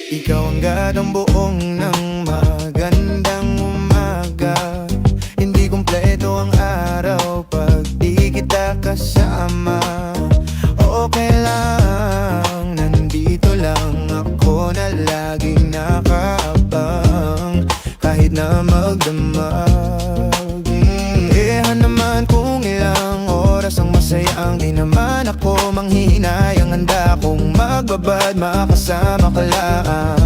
Ikaw ang gatang buong ng magandang umaga. Hindi kumpleto ang araw pag di kita kasama. Okay lang, nandito lang ako na laging nakaabang kahit na magdamag. Naman kung ilang oras ang masaya ang di naman ako manghihinayang. Handa kong magbabad, makasama ka lang.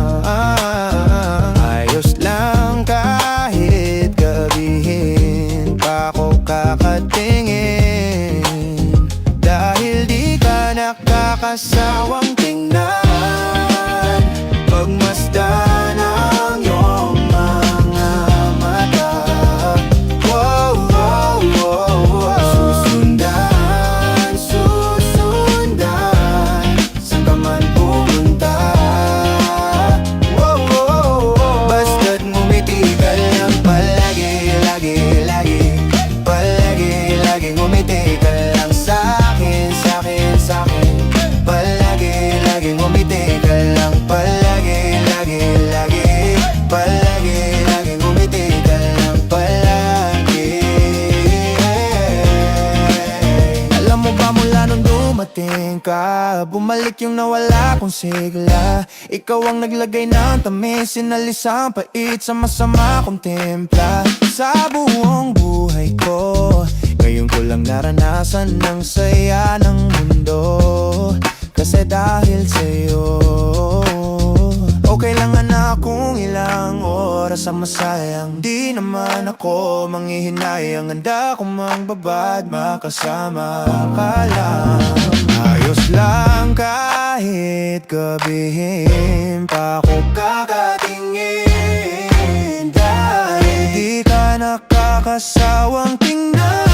Ayos lang kahit gabihin pa ako kakatingin, dahil di ka nakakasawang tingnan. Pagmasdan ang iyong mga mata. Susundan, susundan, saan ka man pumunta. Basta't ngumiti ka lang palagi, lagi, lagi. Palagi, lagi ngumiti ka lang sa'kin, sa'kin, sa'kin. Palagi, lagi ngumiti ka lang. Palagi, lagi, lagi. Palagi, lagi ngumiti ka lang. Palagi. Alam mo ba mula nung dumating ka, bumalik yung nawala kong sigla. Ikaw ang naglagay ng tamis, sinalis ang pait sa masama kong timpla. Sa buong buhay ko, ngayon ko lang naranasan ng saya ng mundo, kasi dahil sa'yo. Okay lang anak kung ilang oras ang masayang, di naman ako manghihinayang. Handa kong magbabad, makasama ka lang. Ayos lang kahit gabihin pa ako kakatingin, dahil di ka nakakasawang tingnan.